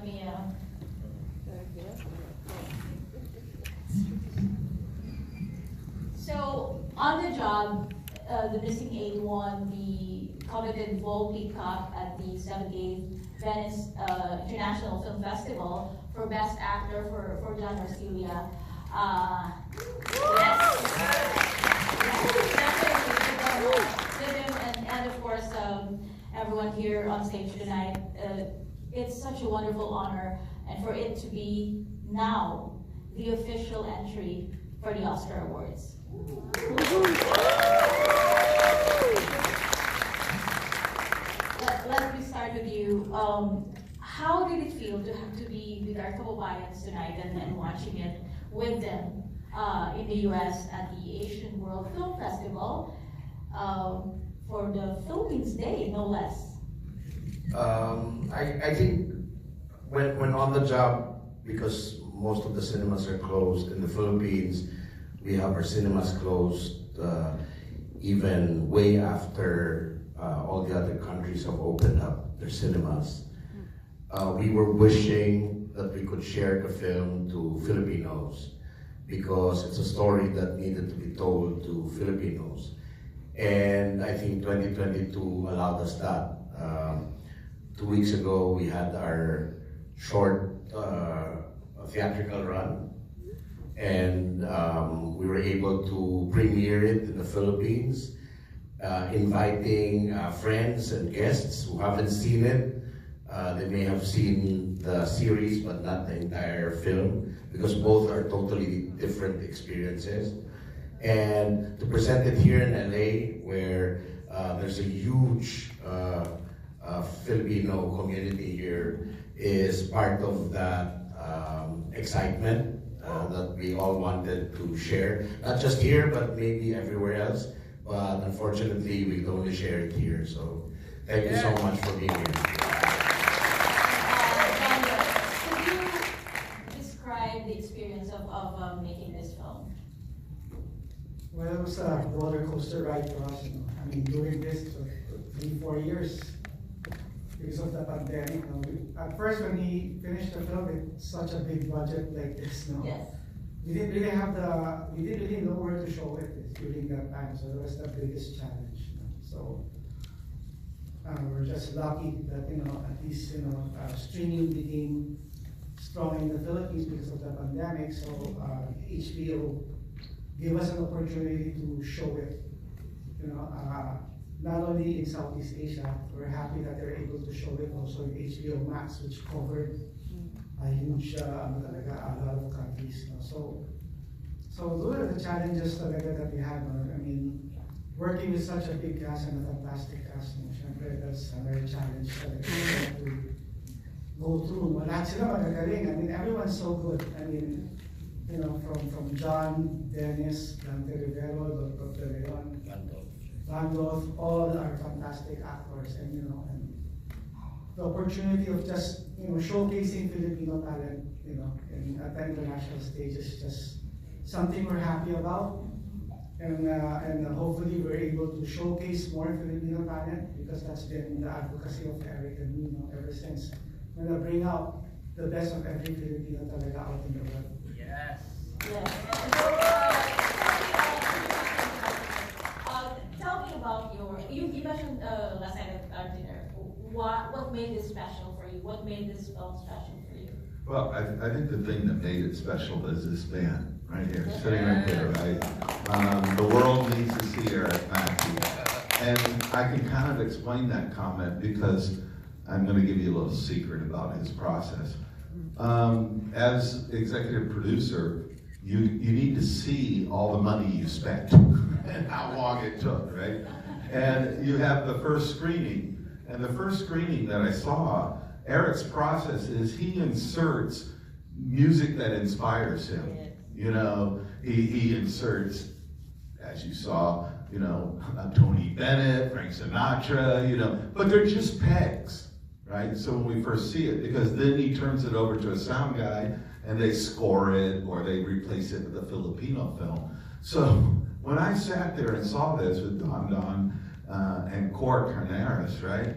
me. So on the job, the Missing 8 won the coveted Volpe Cup at the 78th Venice International Film Festival for Best Actor for John Marsilia. And of course, everyone here on stage tonight. It's such a wonderful honor, and for it to be now the official entry for the Oscar Awards. Let me start with you. How did it feel to be with our kababayans tonight and watching it with them in the US at the Asian World Film Festival for the Philippines Day, no less? I think when on the job, because most of the cinemas are closed in the Philippines, we have our cinemas closed even way after all the other countries have opened up their cinemas. We were wishing that we could share the film to Filipinos because it's a story that needed to be told to Filipinos. And I think 2022 allowed us that. 2 weeks ago, we had our short theatrical run, and we were able to premiere it in the Philippines, inviting friends and guests who haven't seen it. They may have seen the series, but not the entire film, because both are totally different experiences. And to present it here in LA, where there's a huge Filipino community here, is part of that excitement that we all wanted to share. Not just here, but maybe everywhere else. But unfortunately, we can only share it here. So thank you so much for being here. Could you describe the experience of making this film? Well, it was a roller coaster ride for us. I mean, doing this for 3-4 years because of the pandemic. At first, when we finished the film, it's such a big budget like this. Yes. We didn't really know where to show it during that time. So that was the biggest challenge. So we're just lucky that at least streaming became strong in the Philippines because of the pandemic. So HBO gave us an opportunity to show it, not only in Southeast Asia. We're happy that they're able to show it also in HBO Max, which covered a huge, a lot of countries. So those are the challenges that we had. I mean, working with such a big cast and a fantastic cast, that's another challenge that we have to go through. Lahat sila magagaling. I mean, everyone's so good. I mean, from John, Dennis, Dante Rivero, Dr. Leon, Randolph, all are fantastic actors, and the opportunity of just showcasing Filipino talent, at the international stage is just something we're happy about, and hopefully we're able to showcase more Filipino talent, because that's been the advocacy of Erik and me, ever since. We're gonna bring out the best of every Filipino talaga out in the world. Yes. Tell me about you mentioned last night at our dinner. What made this special for you? What made this film special for you? Well, I think the thing that made it special is this band right here, sitting right there, right? The world needs to see Erik, Matti. And I can kind of explain that comment because I'm going to give you a little secret about his process. As executive producer, you need to see all the money you spent and how long it took, right? And you have the first screening. And the first screening that I saw, Erik's process is he inserts music that inspires him. He inserts, as you saw, Tony Bennett, Frank Sinatra, but they're just pegs, right? So when we first see it, because then he turns it over to a sound guy and they score it or they replace it with a Filipino film. So when I sat there and saw this with Dondon and Cor Carneras, right?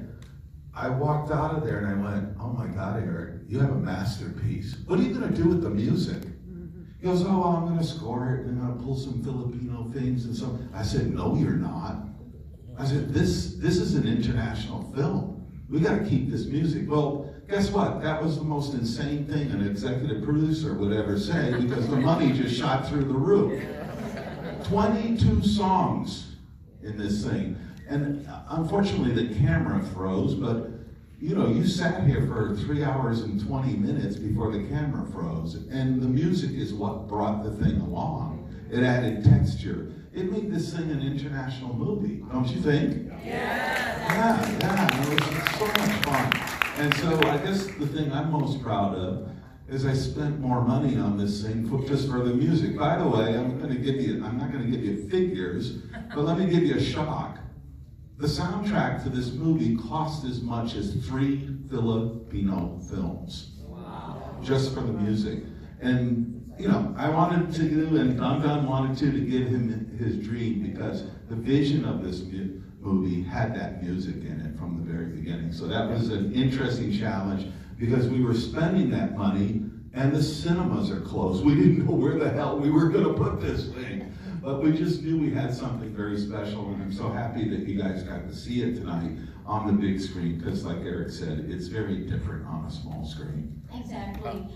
I walked out of there and I went, oh my God, Erik, you have a masterpiece. What are you going to do with the music? He goes, oh, well, I'm going to score it, and I'm going to pull some Filipino things and so. I said, no, you're not. I said, this is an international film. We got to keep this music. Well, guess what? That was the most insane thing an executive producer would ever say, because the money just shot through the roof. 22 songs in this thing. And unfortunately, the camera froze, but you know, you sat here for 3 hours and 20 minutes before the camera froze, and the music is what brought the thing along. It added texture. It made this thing an international movie, don't you think? Yeah, it was so much fun. And so I guess the thing I'm most proud of is I spent more money on this thing just for the music. By the way, I'm not going to give you figures, but let me give you a shock. The soundtrack to this movie cost as much as 3 Filipino films. Wow. Just for the music. And, you know, I wanted to do, and Dondon wanted to give him his dream, because the vision of this movie had that music in it from the very beginning. So that was an interesting challenge, because we were spending that money and the cinemas are closed. We didn't know where the hell we were going to put this thing. But we just knew we had something very special, and I'm so happy that you guys got to see it tonight on the big screen, because like Erik said, it's very different on a small screen. Exactly.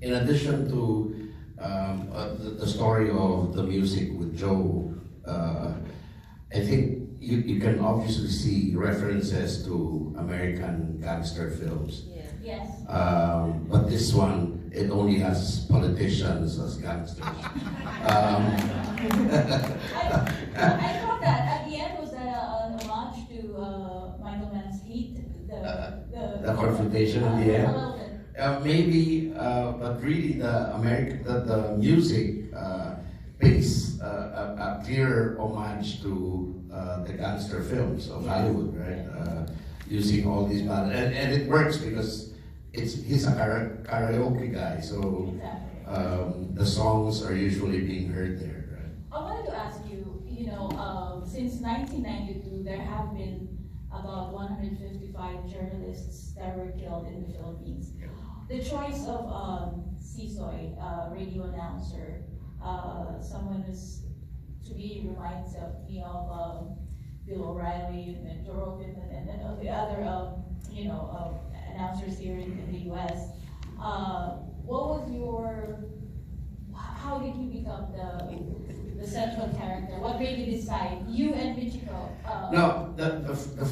In addition to the story of the music with Joe, I think you can obviously see references to American gangster films. Yes. But this one, it only has politicians as gangsters. I thought that at the end was that an homage to Michael Mann's Heat, The confrontation at the end. A little bit. Maybe, but really the music pays a clear homage to the gangster films of Hollywood, right? Using all these battles, and it works because he's a karaoke guy, so the songs are usually being heard there, right? I wanted to ask you, since 1992, there have been about 155 journalists that were killed in the Philippines. The choice of Sisoy, radio announcer, someone who's, to me, reminds me of Bill O'Reilly and Joe Rogan and the other, announcers here in the U.S. How did you become the central character? What made you decide, you and Michiko? No, the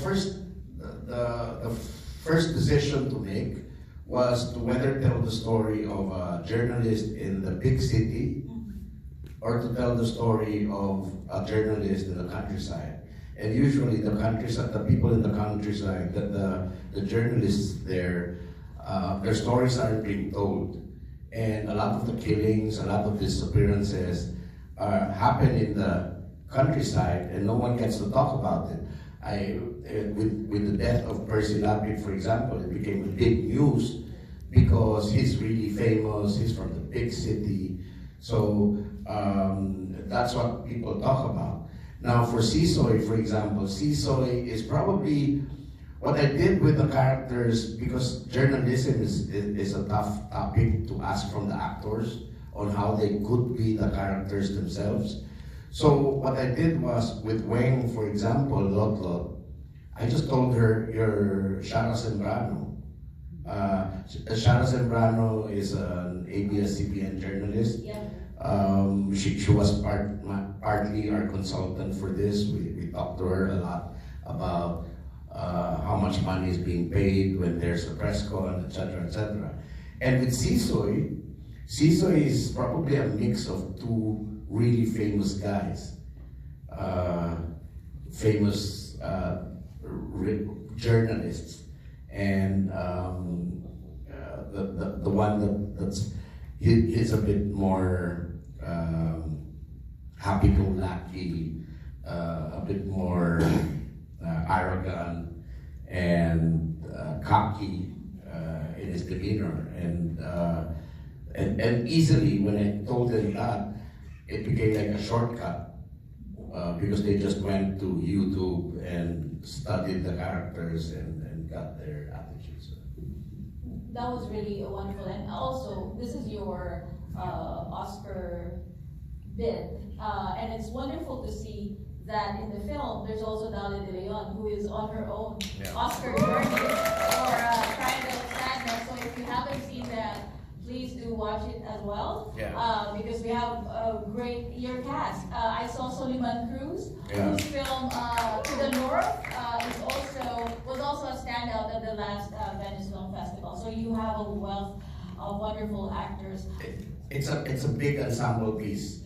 first decision to make was to whether tell the story of a journalist in the big city or to tell the story of a journalist in the countryside. And usually the countryside, the people in the countryside, the journalists there, their stories aren't being told. And a lot of the killings, a lot of disappearances happen in the countryside, and no one gets to talk about it. With the death of Percy Lapid, for example, it became a big news because he's really famous, he's from the big city. So that's what people talk about. Now for Sisoy, for example, Sisoy is probably what I did with the characters, because journalism is a tough topic to ask from the actors on how they could be the characters themselves. So what I did was, with Weng, for example, Lot, I just told her, you're Shara Sembrano. Shara Sembrano is an ABS-CBN journalist. Yeah. She was partly our consultant for this. We talked to her a lot about how much money is being paid when there's a press con, etc., etc. And with Sisoy is probably a mix of two really famous guys, famous journalists, and the one that's he's a bit more happy-go-lucky, a bit more arrogant and cocky in his demeanor, and easily, when I told them that, it became like a shortcut because they just went to YouTube and studied the characters and got their attitudes. that was really wonderful. And also, this is your Oscar bid, and it's wonderful to see that in the film, there's also Dali De Leon, who is on her own Oscar journey for Triangle of Sadness. So if you haven't seen that, please do watch it as well. Because we have a great year cast. I saw Soliman Cruz, whose film To the North was also a standout at the last Venice Film Festival. So you have a wealth of wonderful actors. It's a big ensemble piece.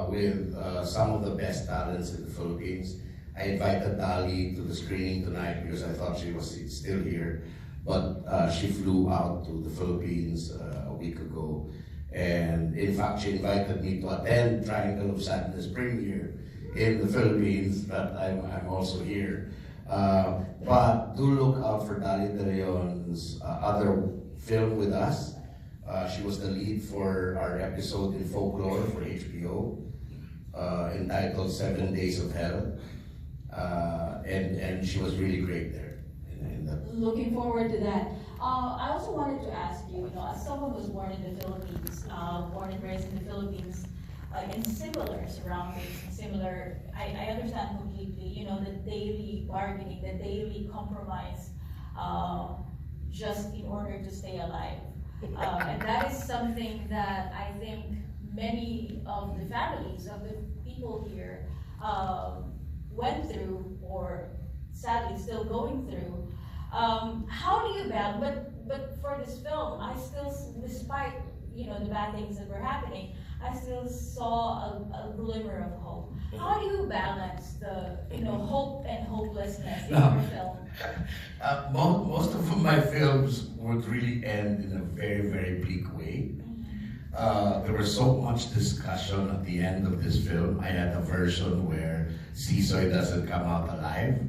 With some of the best talents in the Philippines. I invited Dali to the screening tonight because I thought she was still here, but she flew out to the Philippines a week ago, and in fact she invited me to attend Triangle of Sadness premiere in the Philippines, but I'm also here. But do look out for Dali De Leon's other film with us. She was the lead for our episode in Folklore for HBO, entitled 7 Days of Hell, and she was really great there. Looking forward to that. I also wanted to ask you, as someone who was born in the Philippines, born and raised in the Philippines, in similar surroundings, I understand completely, the daily bargaining, the daily compromise, just in order to stay alive. And that is something that I think many of the families of the people here went through, or sadly still going through. How do you balance? But for this film, I still, despite the bad things that were happening, I still saw a glimmer of hope. How do you balance the hope and hopelessness in your film? Most of my films would really end in a very, very bleak way. There was so much discussion at the end of this film. I had a version where Sisoy doesn't come out alive.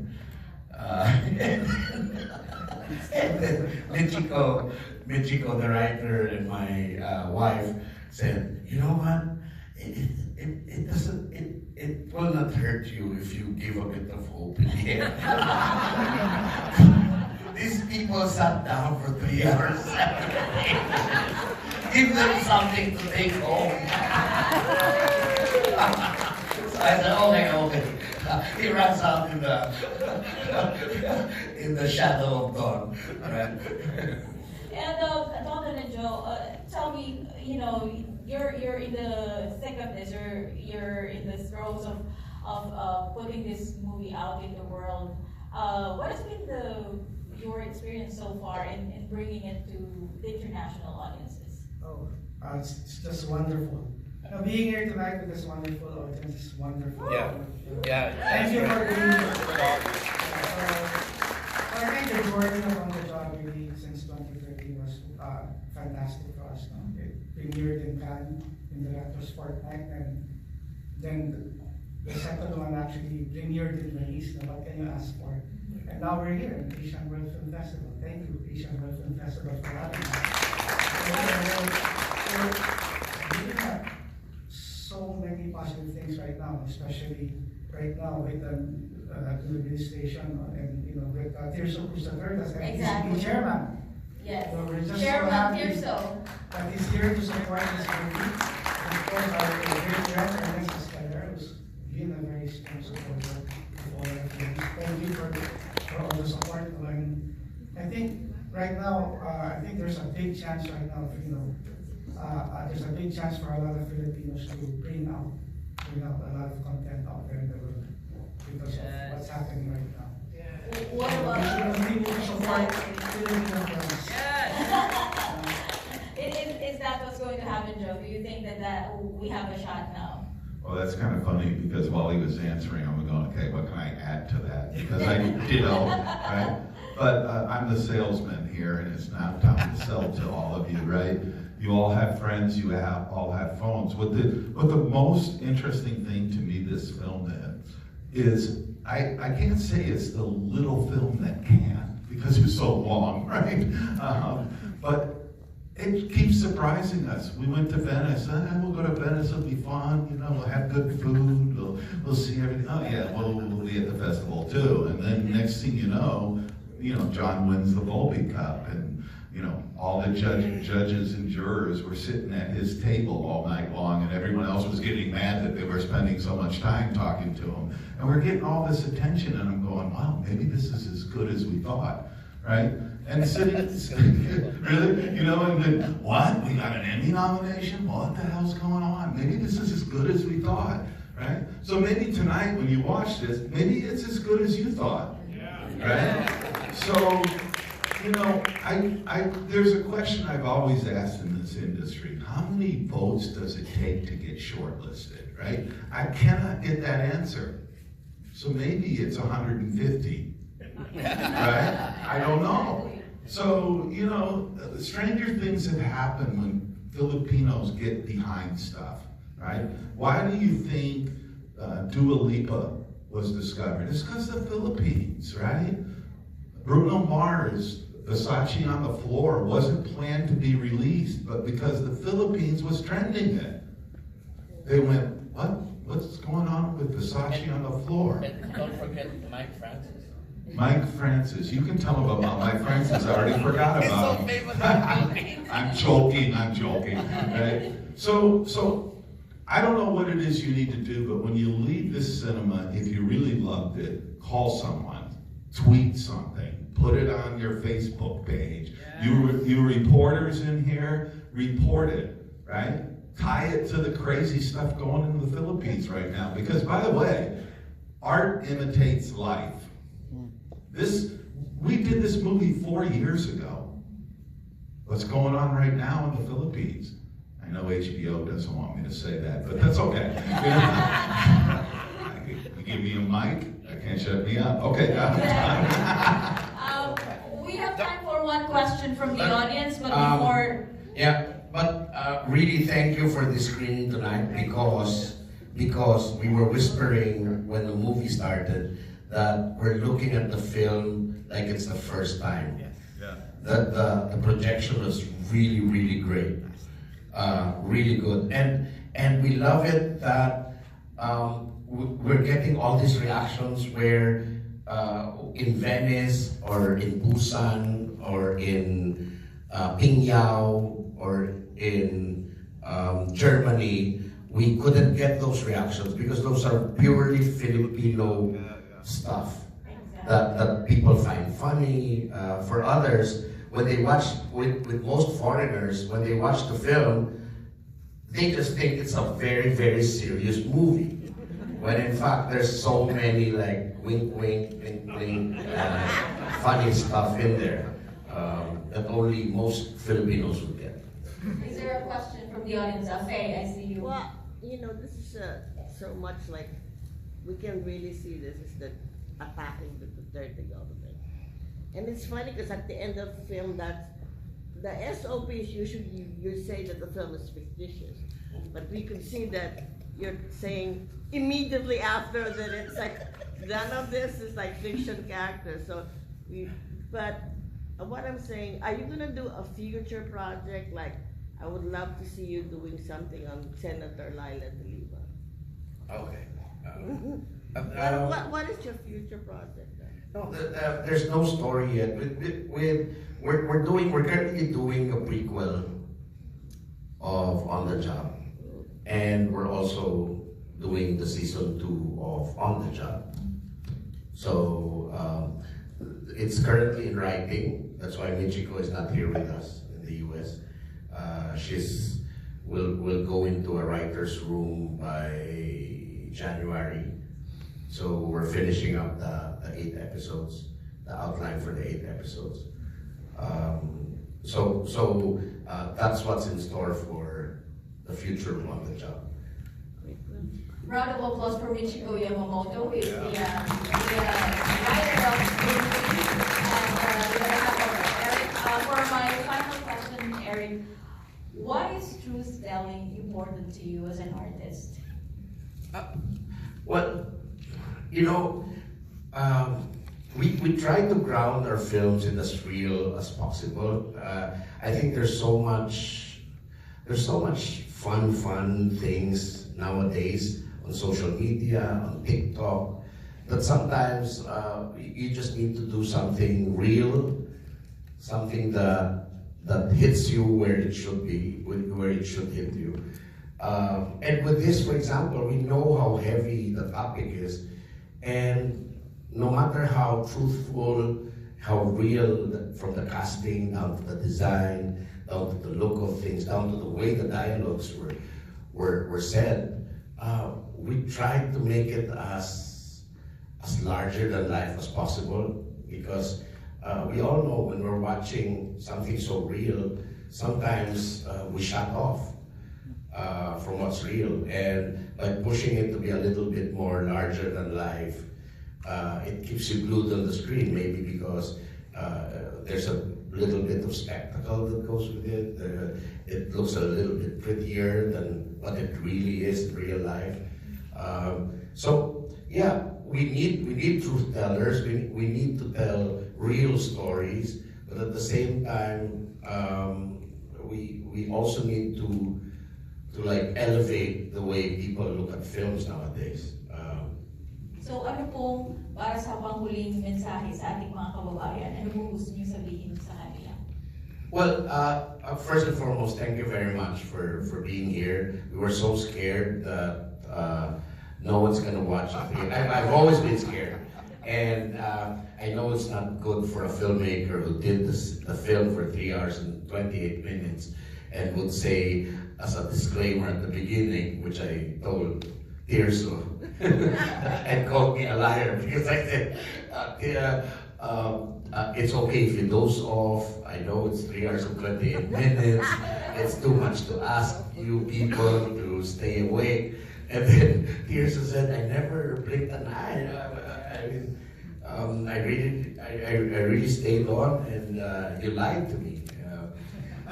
And then Michiko, the writer, and my wife said, you know what? It will not hurt you if you give a bit of hope in the end. These people sat down for 3 hours. Give them something to take home. So I said, okay. He runs out in the shadow of dawn. Right? And Dondon and Joe, tell me, you're in the thick of this, or you're in the throes of putting this movie out in the world. What has been your experience so far in bringing it to the international audiences? It's just wonderful. Being here tonight with this wonderful audience is wonderful. Thank you for being here. I think the journey on the job really since 2013 was fantastic for us. It premiered in Cannes in the Director's Fortnight, and then the second one actually premiered in Venice. What can you ask for? And now we're here in the Asian World Film Festival. Thank you, Asian World Film Festival, for having us. So many positive things right now, especially right now with the administration and with Tirso Cruz III as the chairman. Yes. So we're just Chairman so happy Tirso that he's here to support this movie. And of course, our great director, Mrs. Caliro, who's been a very strong supporter of all our films. Thank you for all the support. And I think right now, there's a big chance right now, there's a big chance for a lot of Filipinos to bring out a lot of content out there in the world because of what's happening right now. What about continue to support Filipino films? Is that what's going to happen, Joe? Do you think that we have a shot now? Well, that's kind of funny because while he was answering, I'm going, okay, what can I add to that? Because I ditto, right? But I'm the salesman here, and it's now time to sell to all of you, right? You all have friends, all have phones. What the most interesting thing to me this film did is, I can't say it's the little film that can, because it's so long, right? But it keeps surprising us. We went to Venice. We'll go to Venice. It'll be fun. We'll have good food. We'll see everything. Oh yeah, we'll be at the festival too. And then next thing you know, John wins the Volpe Cup, and all the judges and jurors were sitting at his table all night long, and everyone else was getting mad that they were spending so much time talking to him. And we're getting all this attention, and I'm going, wow, maybe this is as good as we thought, right? And sitting, really? You know, and then, what? We got an Emmy nomination? What the hell's going on? Maybe this is as good as we thought, right? So maybe tonight when you watch this, maybe it's as good as you thought, right? So, you know, there's a question I've always asked in this industry. How many votes does it take to get shortlisted, right? I cannot get that answer. So maybe it's 150, right? I don't know. So, you know, stranger things have happened when Filipinos get behind stuff, right? Why do you think Dua Lipa was discovered? It's because of the Philippines, right? Bruno Mars, Versace on the Floor wasn't planned to be released, but because the Philippines was trending it. They went, what? What's going on with Versace on the Floor? And don't forget Mike Francis. Mike Francis. You can tell him about Mike Francis. I already forgot about him. He's so famous. I'm joking, right? So I don't know what it is you need to do, but when you leave this cinema, if you really loved it, call someone, tweet something, put it on your Facebook page. Yeah. You reporters in here, report it, right? Tie it to the crazy stuff going in the Philippines right now. Because, by the way, art imitates life. We did this movie 4 years ago. What's going on right now in the Philippines? I know HBO doesn't want me to say that, but that's okay. You give me a mic, I can't shut me up. Okay. We have time for one question from the audience, but before... Really thank you for this screening tonight because we were whispering when the movie started that we're looking at the film like it's the first time. Yeah. The projection was really, really great. Really good. And we love it that we're getting all these reactions where in Venice or in Busan or in Pingyao or in Germany, we couldn't get those reactions because those are purely Filipino stuff that people find funny. For others, when they watch, with most foreigners, when they watch the film, they just think it's a very, very serious movie. When in fact, there's so many like wink, wink, wink, wink, funny stuff in there that only most Filipinos would get. Is there a question from the audience? Faye, I see you. Well, you know, this is so much like, we can really see this is the attacking the Duterte government. And it's funny because at the end of the film, that the SOP is usually you say that the film is fictitious, but we could see that you're saying immediately after that it's like none of this is like fiction characters. So but what I'm saying, are you gonna do a future project? Like, I would love to see you doing something on Senator Laila de Lima. Okay. What is your future project then? No, there's no story yet. We're currently doing a prequel of On the Job, and we're also doing the season 2 of On the Job. So it's currently in writing. That's why Michiko is not here with us in the U.S. Will go into a writer's room by January. So we're finishing up the 8 episodes, the outline for the 8 episodes. So that's what's in store for the future of On the Job. Round of applause for Michiko Yamamoto, who is the writer of the movie, and Erik. For my final question, Erik, why is truth telling important to you as an artist? Well, you know, we try to ground our films in as real as possible. I think there's so much fun things nowadays on social media, on TikTok, that sometimes you just need to do something real, something that that hits you where it should be, where it should hit you. And with this, for example, we know how heavy the topic is, and no matter how truthful, how real, from the casting down to the design, down to the look of things, down to the way the dialogues were said, we tried to make it as larger than life as possible, because we all know when we're watching something so real, sometimes we shut off from what's real, and by pushing it to be a little bit more larger than life, it keeps you glued on the screen, maybe because there's a little bit of spectacle that goes with it. It looks a little bit prettier than what it really is in real life. So yeah, we need truth tellers. We need to tell real stories, but at the same time, we also need to like elevate the way people look at films nowadays. So ano pong para sa panghuling mensahe sa ating mga kababayan? Ano pong gusto niyo sabihin sa kanila? Well, first and foremost, thank you very much for being here. We were so scared that no one's gonna watch it. I've always been scared, and I know it's not good for a filmmaker who did the film for 3 hours and 28 minutes and would say as a disclaimer at the beginning, which I told Tirso, and called me a liar because I said, it's okay if you doze off. I know it's 3 hours and 28 minutes. It's too much to ask you people to stay awake. And then Tirso said, I never blinked an eye. I really stayed on, and you lied to me.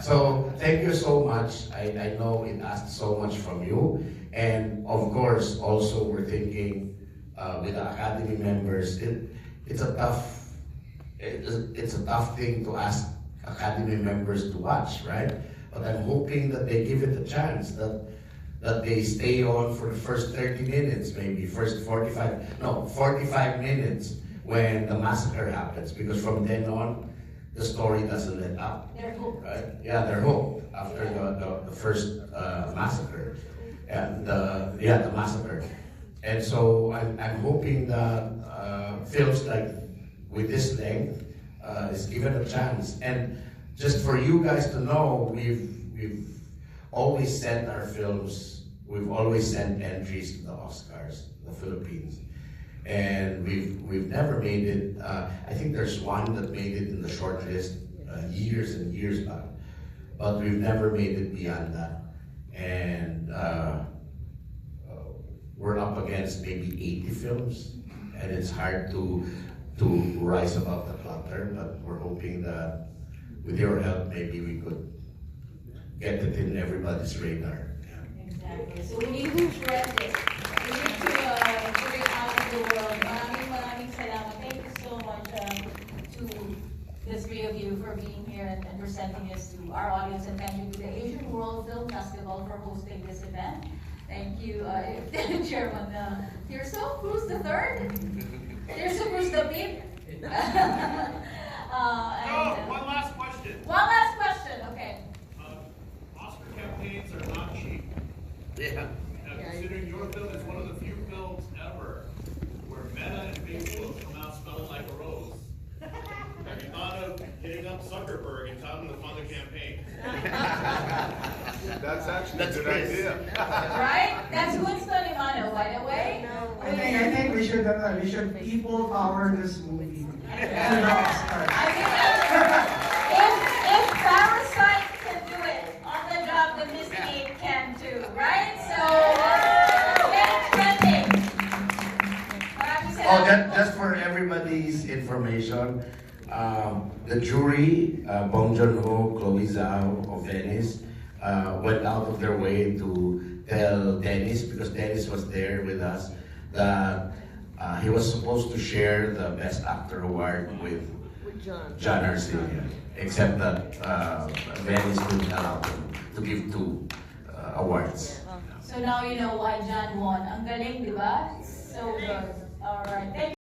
So thank you so much. I know it asked so much from you. And of course, also we're thinking with the Academy members, it's a tough thing to ask Academy members to watch, right? But I'm hoping that they give it a chance, that they stay on for the first 30 minutes, maybe first 45 minutes when the massacre happens, because from then on, the story doesn't let up. They're hooked. Right? Yeah, they're hooked after the first massacre. And the massacre. And so I'm hoping that films like with this length is given a chance. And just for you guys to know, we've always sent our films, we've always sent entries to the Oscars, the Philippines. And we've never made it, I think there's one that made it in the short list years and years back, but we've never made it beyond that. And we're up against maybe 80 films, and it's hard to rise above the clutter, but we're hoping that with your help, maybe we could get it in everybody's radar. Exactly. So we need to spread this. We need to put it out in the world. Maraming salamat. Thank you so much to the three of you for being here and presenting this to our audience, and thank you to the Asian World Film Festival for hosting this event. Thank you, Chairman Tirso, who's the third? Tirso, who's the fifth? One last question. One last question, okay. Oscar campaigns are not cheap. Yeah. Considering your film is one of the few films ever where Meta and Facebook come out smelling like a rose, have you thought of hitting up Zuckerberg and telling him to fund the campaign? That's actually a good Chris. idea. Right? That's Winston Imano, by the way. I think we should people power this movie. And the Oscar. I think if Parasite can do it on the job, then Disney can too, right? So, get trending. Oh, just for everybody's information, the jury, Bong Joon-ho, Chloe Zhao of Venice, went out of their way to tell Dennis, because Dennis was there with us, that he was supposed to share the Best Actor award with John Arcilla, except that Venice didn't allow him to give 2 awards. So now you know why John won. Ang galing, di ba? So good. All right. Thank